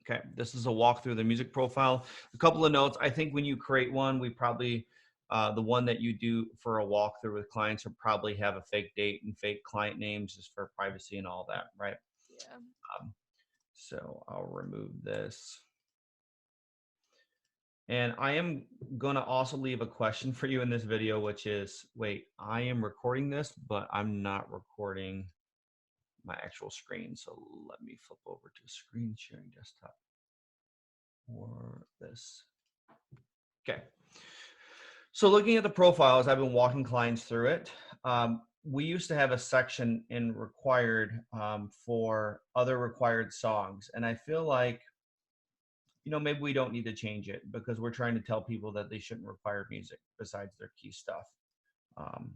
Okay, this is a walk through the music profile. A couple of notes. I think when you create one, we probably, the one that you do for a walkthrough with clients will probably have a fake date and fake client names just for privacy and all that, right? Yeah. Um, so I'll remove this. And I am going to also leave a question for you in this video, which is, wait, I am recording this, but I'm not recording my actual screen. So let me flip over to screen sharing desktop or this. Okay. So looking at the profiles, I've been walking clients through it. We used to have a section in required for other required songs. And I feel like, maybe we don't need to change it because we're trying to tell people that they shouldn't require music besides their key stuff. Um,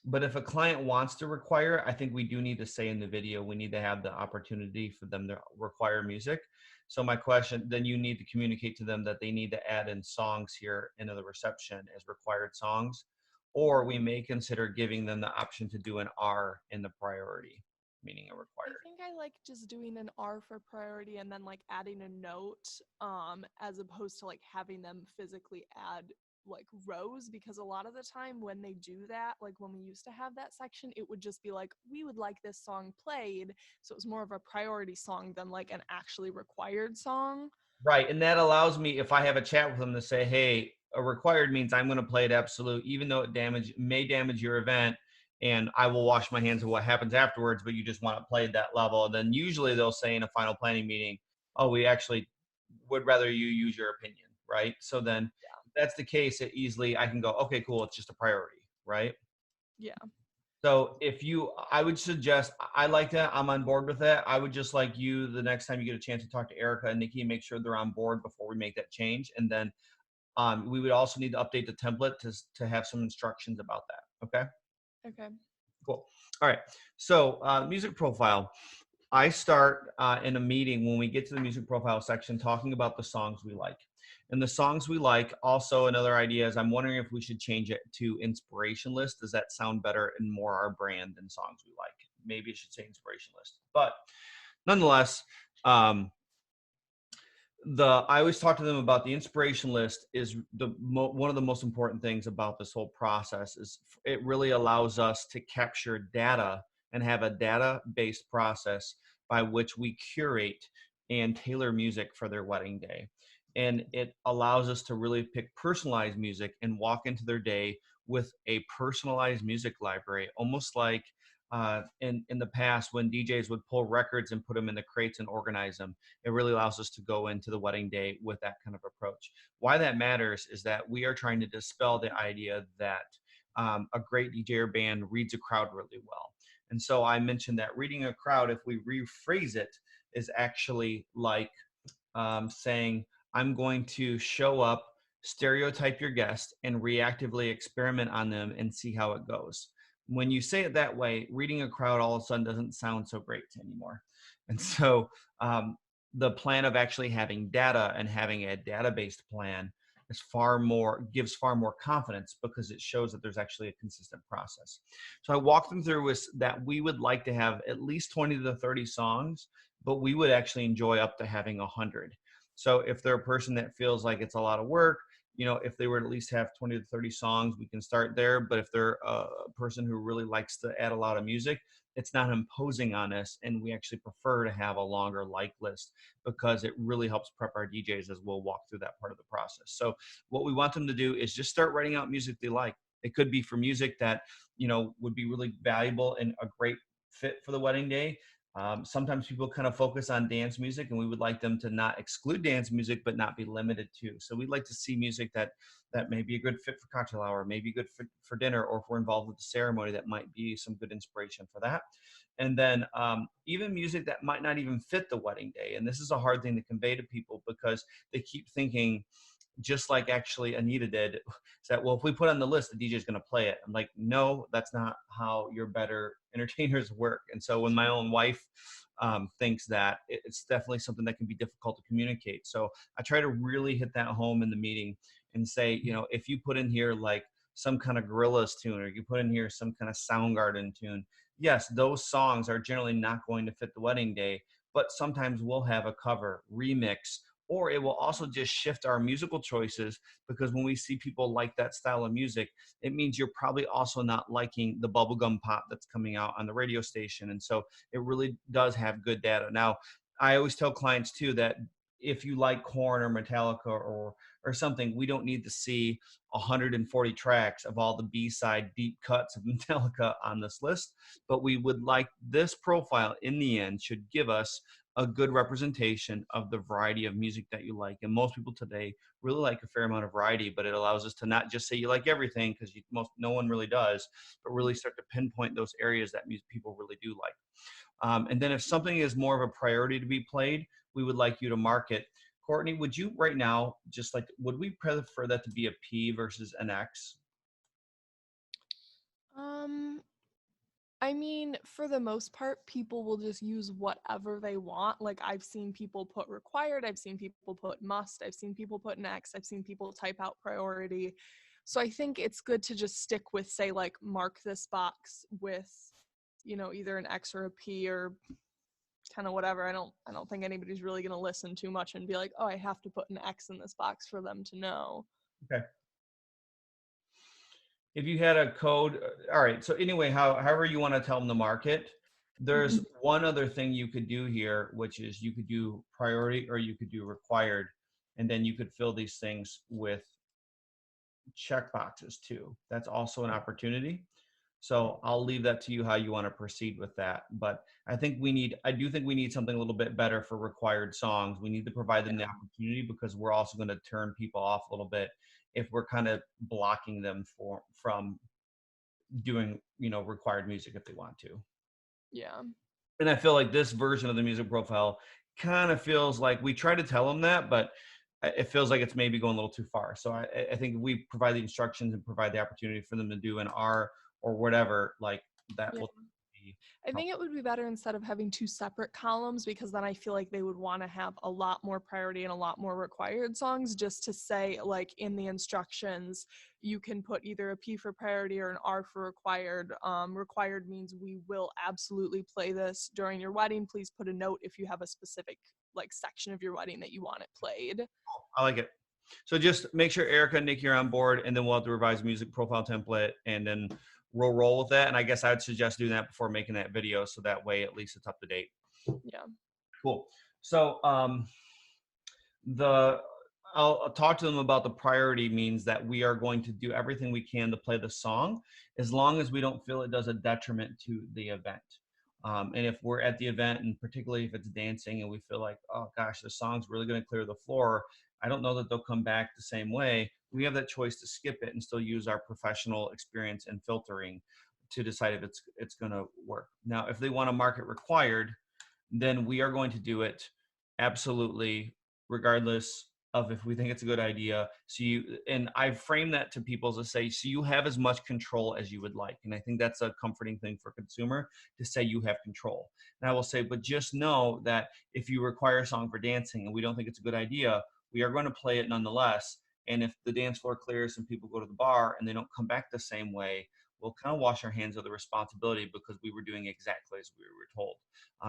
but if a client wants to require, I think we do need to say in the video, we need to have the opportunity for them to require music. So my question, then you need to communicate to them that they need to add in songs here into the reception as required songs, or we Mhm. may consider giving them the option to do an R in the priority, meaning a I required. think I like just doing an R for priority and then like adding a note, as opposed to like having them physically add like rows, because a lot of the time when they do that, like when we used to have that section, it would just be like, we would like this song played. So it was more of a priority song than like an actually required song. Right, and that allows me, if I have a chat with them, to say, "Hey, a required means I'm going to play it absolute, even though it may damage your event, and I will wash my hands of what happens afterwards. But you just want it played that level." And then usually they'll say in a final planning meeting, "Oh, we actually would rather you use your opinion." Right. So then, if that's the case, it easily I can go, "Okay, cool. It's just a priority." Right. Yeah. So I would suggest, I like that. I'm on board with that. I would just like you, the next time you get a chance to talk to Erica and Nikki, make sure they're on board before we make that change. And then we would also need to update the template to have some instructions about that. Okay, Okay. cool. All right. So music profile. I start in a meeting when we get to the music profile section talking about the songs we like. And the songs we like, also another idea is I'm wondering if we should change it to inspiration list. Does that sound better and more our brand than songs we like? Maybe it should say inspiration list. But nonetheless, um, I always talk to them about the inspiration list is one of the most important things about this whole process is it really allows us to capture data and have a data based process by which we curate and tailor music for their wedding day. And it allows us to really pick personalized music and walk into their day with a personalized music library, almost like in the past when DJs would pull records and put them in the crates and organize them. It really allows us to go into the wedding day with that kind of approach. Why that matters is that we are trying to dispel the idea that a great DJ or band reads a crowd really well. And so I mentioned that reading a crowd, if we rephrase it, is actually like saying, I'm going to show up, stereotype your guest, and reactively experiment on them and see how it goes. When you say it that way, reading a crowd all of a sudden doesn't sound so great anymore. And so um, the plan of actually having data and having a data-based plan gives far more confidence because it shows that there's actually a consistent process. So I walked them through with that we would like to have at least 20 to 30 songs, but we would actually enjoy up to having 100. So if they're a person that feels like it's a lot of work, if they were to at least have 20 to 30 songs, we can start there. But if they're a person who really likes to add a lot of music, it's not imposing on us. And we actually prefer to have a longer like list because it really helps prep our DJs as we'll walk through that part of the process. So what we want them to do is just start writing out music they like. It could be for music that, would be really valuable and a great fit for the wedding day. Sometimes people kind of focus on dance music, and we would like them to not exclude dance music, but not be limited to. So we'd like to see music that may be a good fit for cocktail hour, maybe good for dinner, or if we're involved with the ceremony, that might be some good inspiration for that. And then even music that might not even fit the wedding day. And this is a hard thing to convey to people because they keep thinking, just like actually Anita did, said, well, if we put on the list, the DJ is going to play it. I'm like, no, that's not how your better entertainers work. And so when my own wife thinks that, it's definitely something that can be difficult to communicate. So I try to really hit that home in the meeting and say, if you put in here like some kind of Gorillaz tune, or you put in here some kind of Soundgarden tune, yes, those songs are generally not going to fit the wedding day, but sometimes we'll have a cover, remix, or it will also just shift our musical choices, because when we see people like that style of music, it means you're probably also not liking the bubblegum pop that's coming out on the radio station. And so it really does have good data. Now, I always tell clients too that if you like Korn or Metallica or something, we don't need to see 140 tracks of all the B-side deep cuts of Metallica on this list, but we would like this profile in the end should give us a good representation of the variety of music that you like. And most people today really like a fair amount of variety, but it allows us to not just say you like everything, because no one really does, but really start to pinpoint those areas that people really do like. And then if something is more of a priority to be played, we would like you to mark it. Courtney, would you right now, just like, would we prefer that to be a P versus an X? Um, I mean, for the most part, people will just use whatever they want. Like, I've seen people put required, I've seen people put must, I've seen people put an X, I've seen people type out priority. So I think it's good to just stick with, say, like, mark this box with, either an X or a P or kind of whatever. I don't think anybody's really going to listen too much and be like, "Oh, I have to put an X in this box for them to know." Okay. If you had a code, all right. So anyway, however you want to tell them to mark it, there's one other thing you could do here, which is you could do priority or you could do required, and then you could fill these things with check boxes too. That's also an opportunity. So I'll leave that to you how you want to proceed with that. But I do think we need something a little bit better for required songs. We need to provide them the opportunity, because we're also going to turn people off a little bit if we're kind of blocking them from doing, required music if they want to. Yeah. And I feel like this version of the music profile kind of feels like we try to tell them that, but it feels like it's maybe going a little too far. So I think if we provide the instructions and provide the opportunity for them to do an R or whatever, like that Yeah. will be I think helpful. it would be better instead of having two separate columns, because then I feel like they would want to have a lot more priority and a lot more required songs, just to say, like, in the instructions, you can put either a P for priority or an R for required. Required means we will absolutely play this during your wedding. Please put a note if you have a specific, like, section of your wedding that you want it played. I like it. So just make sure Erica and Nikki are on board, and then we'll have the revised music profile template, and then we'll roll with that. And I guess I'd suggest doing that before making that video, so that way at least it's up to date. Yeah. Cool. So the I'll talk to them about the priority means that we are going to do everything we can to play the song, as long as we don't feel it does a detriment to the event. And if we're at the event, and particularly if it's dancing and we feel like, oh gosh, the song's really going to clear the floor, I don't know that they'll come back the same way. We have that choice to skip it and still use our professional experience and filtering to decide if it's going to work. Now, if they want to mark it required, then we are going to do it absolutely, regardless of if we think it's a good idea. And I frame that to people to say, so you have as much control as you would like. And I think that's a comforting thing for a consumer, to say you have control. And I will say, but just know that if you require a song for dancing and we don't think it's a good idea, we are going to play it nonetheless. And if the dance floor clears and people go to the bar and they don't come back the same way, we'll kind of wash our hands of the responsibility, because we were doing exactly as we were told.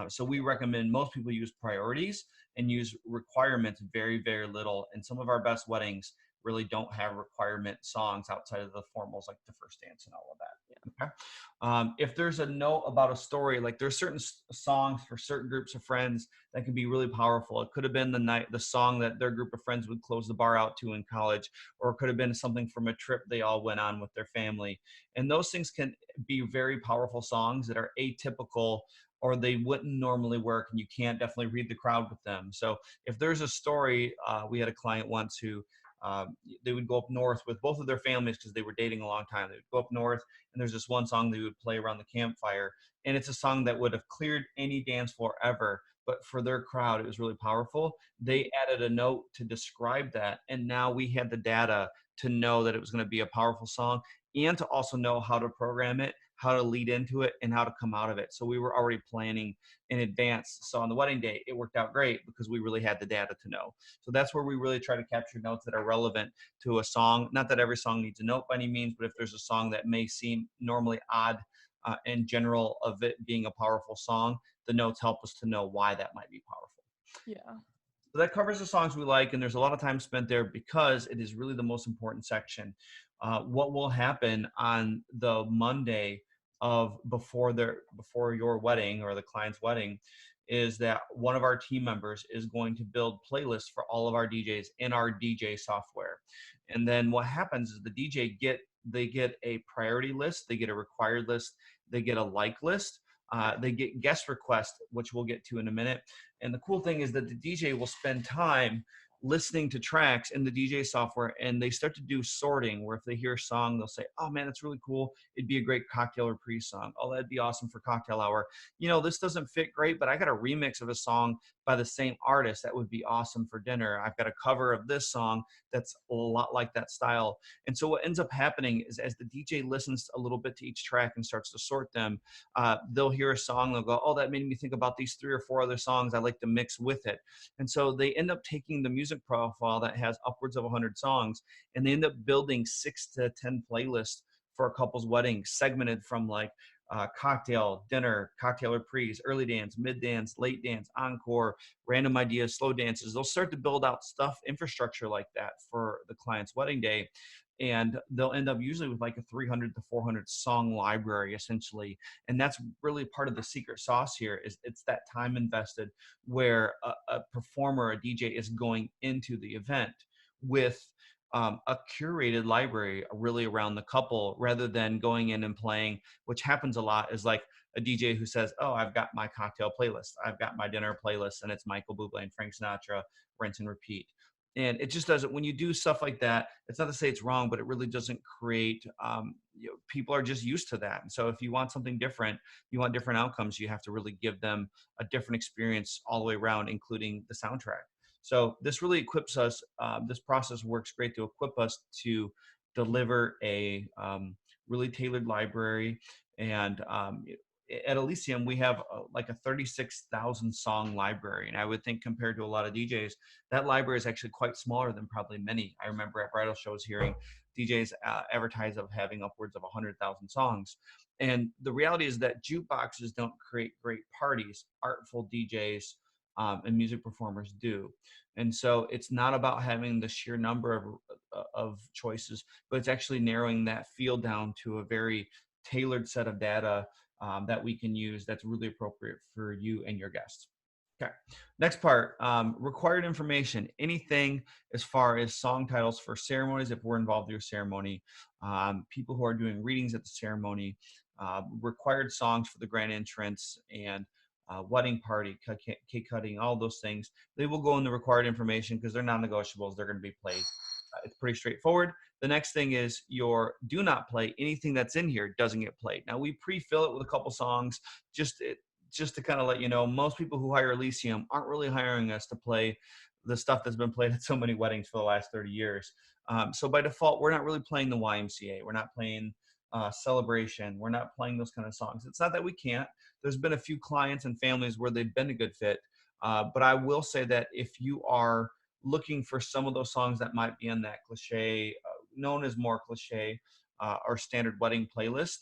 So we recommend most people use priorities and use requirements very, very little. And some of our best weddings really don't have requirement songs outside of the formals, like the first dance and all of that. Okay. If there's a note about a story, like there's certain songs for certain groups of friends that can be really powerful. It could have been the song that their group of friends would close the bar out to in college, or it could have been something from a trip they all went on with their family. And those things can be very powerful songs that are atypical, or they wouldn't normally work, and you can't definitely read the crowd with them. So if there's a story, we had a client once who they would go up north with both of their families because they were dating a long time. They would go up north, and there's this one song they would play around the campfire, and it's a song that would have cleared any dance floor ever, but for their crowd it was really powerful. They added a note to describe that, and now we had the data to know that it was going to be a powerful song, and to also know how to program it, how to lead into it, and how to come out of it. So we were already planning in advance. So on the wedding day, it worked out great because we really had the data to know. So that's where we really try to capture notes that are relevant to a song. Not that every song needs a note by any means, but if there's a song that may seem normally odd in general of it being a powerful song, the notes help us to know why that might be powerful. Yeah. So that covers the songs we like, and there's a lot of time spent there because it is really the most important section. What will happen on the Monday of before your wedding or the client's wedding is that one of our team members is going to build playlists for all of our DJs in our DJ software. And then what happens is the they get a priority list, they get a required list, they get a like list, they get guest requests, which we'll get to in a minute. And the cool thing is that the DJ will spend time listening to tracks in the DJ software, and they start to do sorting where if they hear a song, they'll say, oh man, that's really cool. It'd be a great cocktail reprise song. Oh, that'd be awesome for cocktail hour. You know, this doesn't fit great, but I got a remix of a song by the same artist that would be awesome for dinner. I've got a cover of this song that's a lot like that style. And so what ends up happening is as the DJ listens a little bit to each track and starts to sort them, they'll hear a song, they'll go, oh, that made me think about these 3 or 4 other songs I like to mix with it. And so they end up taking the music profile that has upwards of 100 songs, and they end up building 6 to 10 playlists for a couple's wedding, segmented from like cocktail, dinner, cocktail reprise, early dance, mid dance, late dance, encore, random ideas, slow dances. They'll start to build out stuff, infrastructure like that for the client's wedding day. And they'll end up usually with like a 300 to 400 song library essentially. And that's really part of the secret sauce here is it's that time invested where a performer, a DJ is going into the event with a curated library really around the couple rather than going in and playing, which happens a lot is like a DJ who says, oh, I've got my cocktail playlist. I've got my dinner playlist and it's Michael Bublé and Frank Sinatra, rinse and repeat. And it just doesn't, when you do stuff like that, it's not to say it's wrong, but it really doesn't create, people are just used to that. And so if you want something different, you want different outcomes, you have to really give them a different experience all the way around, including the soundtrack. So this really equips us. This process works great to equip us to deliver a really tailored library. And at Elysium, we have like a 36,000 song library. And I would think compared to a lot of DJs, that library is actually quite smaller than probably many. I remember at bridal shows hearing DJs advertise of having upwards of 100,000 songs. And the reality is that jukeboxes don't create great parties. Artful DJs and music performers do. And so it's not about having the sheer number of choices, but it's actually narrowing that field down to a very tailored set of data that we can use that's really appropriate for you and your guests. Okay, next part, required information, anything as far as song titles for ceremonies, if we're involved in a ceremony, people who are doing readings at the ceremony, required songs for the grand entrance and wedding party, cake cutting, all those things. They will go in the required information because they're non-negotiables. They're going to be played. It's pretty straightforward. The next thing is your do not play. Anything that's in here doesn't get played. Now we pre-fill it with a couple songs, just to kind of let you know, most people who hire Elysium aren't really hiring us to play the stuff that's been played at so many weddings for the last 30 years. So by default, we're not really playing the YMCA. We're not playing Celebration. We're not playing those kind of songs. It's not that we can't. There's been a few clients and families where they've been a good fit. But I will say that if you are looking for some of those songs that might be on that cliche, known as more cliche or standard wedding playlist,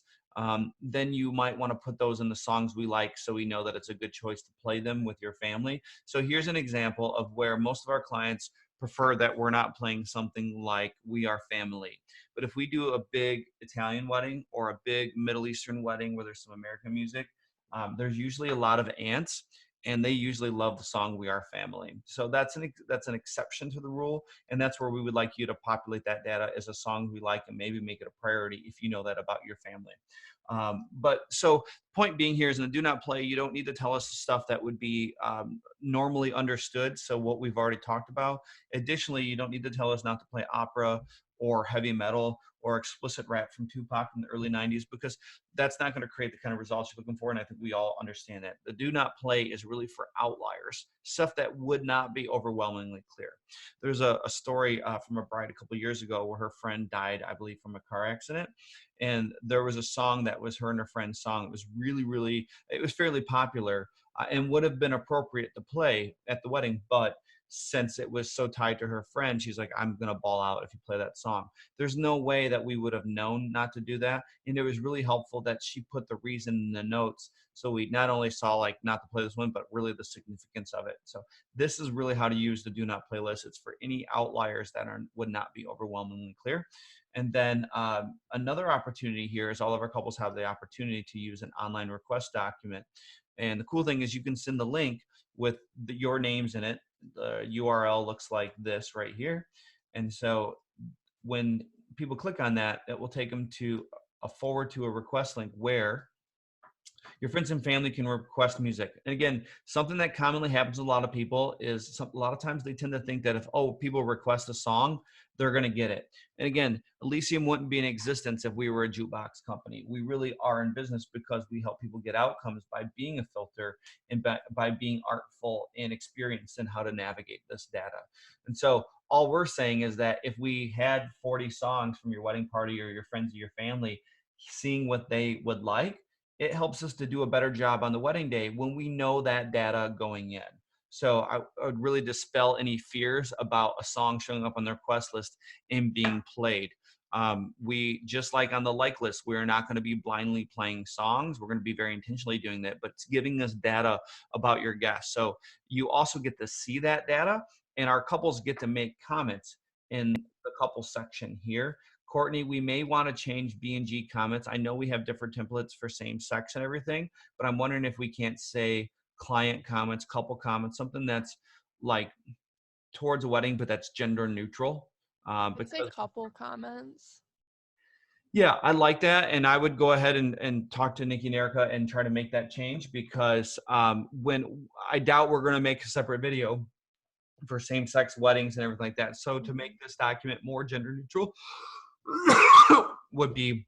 then you might want to put those in the songs we like so we know that it's a good choice to play them with your family. So here's an example of where most of our clients prefer that we're not playing something like We Are Family. But if we do a big Italian wedding or a big Middle Eastern wedding where there's some American music, there's usually a lot of aunts and they usually love the song We Are Family. So that's an exception to the rule, and that's where we would like you to populate that data as a song we like and maybe make it a priority if you know that about your family. But so point being here is in the do not play, you don't need to tell us stuff that would be normally understood. So what we've already talked about. Additionally, you don't need to tell us not to play opera or heavy metal or explicit rap from Tupac in the early 90s, because that's not going to create the kind of results you're looking for. And I think we all understand that. The do not play is really for outliers, stuff that would not be overwhelmingly clear. There's a story from a bride a couple years ago where her friend died, I believe, from a car accident. And there was a song that was her and her friend's song. It was it was fairly popular and would have been appropriate to play at the wedding, but since it was so tied to her friend, she's like, I'm going to ball out if you play that song. There's no way that we would have known not to do that. And it was really helpful that she put the reason in the notes. So we not only saw like not to play this one, but really the significance of it. So this is really how to use the do not play list. It's for any outliers that would not be overwhelmingly clear. And then another opportunity here is all of our couples have the opportunity to use an online request document. And the cool thing is you can send the link with your names in it. The URL looks like this right here. And so when people click on that, it will take them to a forward to a request link where your friends and family can request music. And again, something that commonly happens to a lot of people is a lot of times they tend to think that if, people request a song, they're going to get it. And again, Elysium wouldn't be in existence if we were a jukebox company. We really are in business because we help people get outcomes by being a filter and by being artful and experienced in how to navigate this data. And so all we're saying is that if we had 40 songs from your wedding party or your friends or your family, seeing what they would like, it helps us to do a better job on the wedding day when we know that data going in. So I would really dispel any fears about a song showing up on the request list and being played. We, just like on the like list, we're not going to be blindly playing songs. We're going to be very intentionally doing that, but it's giving us data about your guests. So you also get to see that data, and our couples get to make comments in the couple section here. Courtney, we may want to change B&G comments. I know we have different templates for same sex and everything, but I'm wondering if we can't say client comments, couple comments, something that's like towards a wedding, but that's gender neutral. I'd say Because couple comments. yeah, I like that. And I would go ahead and talk to Nikki and Erica and try to make that change because when I doubt we're going to make a separate video for same-sex weddings and everything like that. So to make this document more gender neutral would be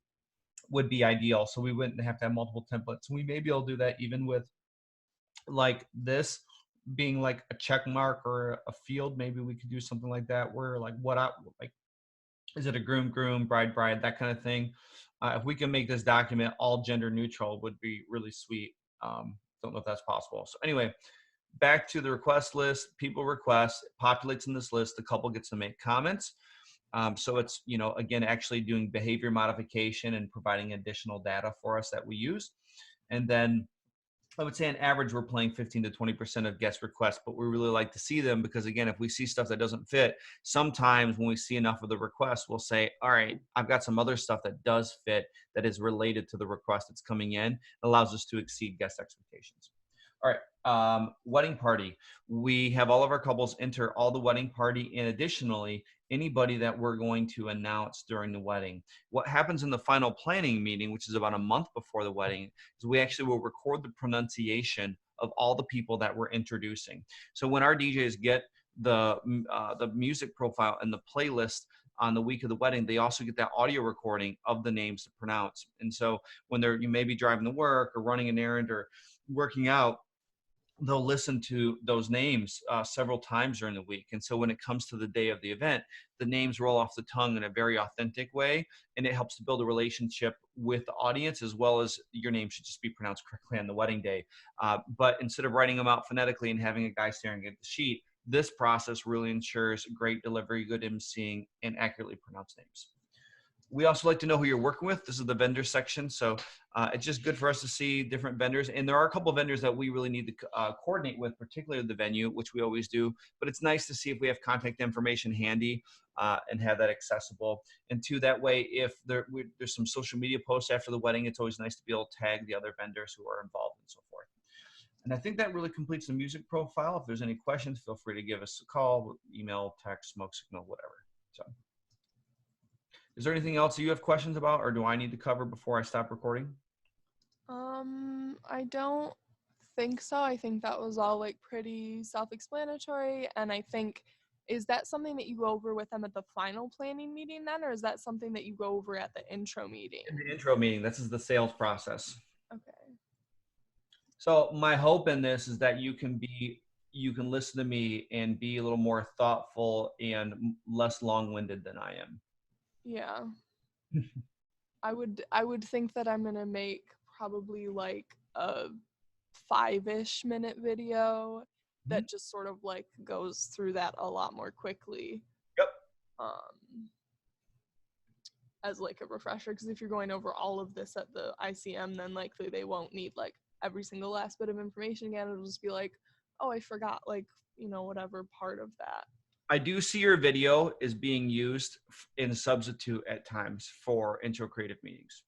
ideal. So we wouldn't have to have multiple templates. We may be able to do that even with like this being like a check mark or a field. Maybe we could do something like that where like like, is it a groom, bride, that kind of thing. If we can make this document all gender neutral would be really sweet. Don't know if that's possible. So anyway, back to the request list, people request, populates in this list, the couple gets to make comments. So it's, again, actually doing behavior modification and providing additional data for us that we use. And then I would say on average, we're playing 15 to 20% of guest requests, but we really like to see them because again, if we see stuff that doesn't fit, sometimes when we see enough of the request, we'll say, all right, I've got some other stuff that does fit that is related to the request that's coming in. It allows us to exceed guest expectations. All right, wedding party. We have all of our couples enter all the wedding party and additionally, anybody that we're going to announce during the wedding. What happens in the final planning meeting, which is about a month before the wedding, is we actually will record the pronunciation of all the people that we're introducing. So when our DJs get the music profile and the playlist on the week of the wedding, they also get that audio recording of the names to pronounce. And so when you may be driving to work or running an errand or working out, they'll listen to those names several times during the week. And so when it comes to the day of the event, the names roll off the tongue in a very authentic way. And it helps to build a relationship with the audience, as well as your name should just be pronounced correctly on the wedding day. But instead of writing them out phonetically and having a guy staring at the sheet, this process really ensures great delivery, good emceeing, and accurately pronounced names. We also like to know who you're working with. This is the vendor section. So it's just good for us to see different vendors. And there are a couple of vendors that we really need to coordinate with, particularly the venue, which we always do. But it's nice to see if we have contact information handy and have that accessible. And two, that way, if there's some social media posts after the wedding, it's always nice to be able to tag the other vendors who are involved and so forth. And I think that really completes the music profile. If there's any questions, feel free to give us a call, email, text, smoke signal, whatever. So. Is there anything else you have questions about, or do I need to cover before I stop recording? I don't think so. I think that was all like pretty self-explanatory, and I think, is that something that you go over with them at the final planning meeting then, or is that something that you go over at the intro meeting? In the intro meeting, this is the sales process. Okay. So my hope in this is that you can listen to me and be a little more thoughtful and less long-winded than I am. Yeah. I would think that I'm gonna make probably like a 5-ish minute video, Mhm. that just sort of like goes through that a lot more quickly. Yep. As like a refresher, because if you're going over all of this at the ICM, then likely they won't need like every single last bit of information again. It'll just be like, oh, I forgot, like, whatever part of that. I do see your video is being used in substitute at times for intro creative meetings.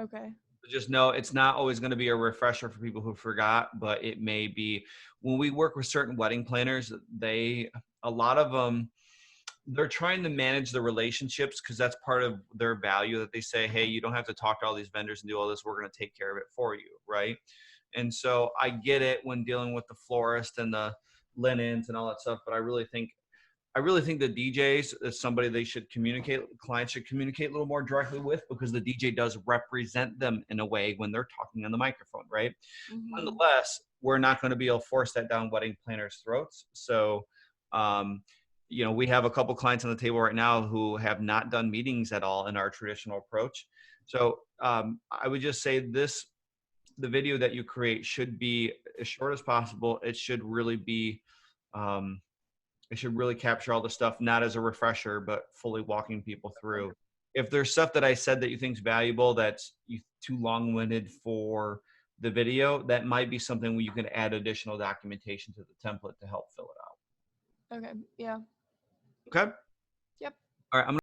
Okay. Just know it's not always going to be a refresher for people who forgot, but it may be. When we work with certain wedding planners, a lot of them, they're trying to manage the relationships because that's part of their value, that they say, hey, you don't have to talk to all these vendors and do all this. We're going to take care of it for you. Right. And so I get it when dealing with the florist and the linens and all that stuff, but I really think the DJs is somebody clients should communicate a little more directly with, because the DJ does represent them in a way when they're talking on the microphone, right? Mm-hmm. Nonetheless, we're not going to be able to force that down wedding planners' throats. So, we have a couple clients on the table right now who have not done meetings at all in our traditional approach. So I would just say the video that you create should be as short as possible. It should really be, it should really capture all the stuff, not as a refresher, but fully walking people through. If there's stuff that I said that you think is valuable, that's too long-winded for the video, that might be something where you can add additional documentation to the template to help fill it out. Okay. Yeah. Okay. Yep. All right. I'm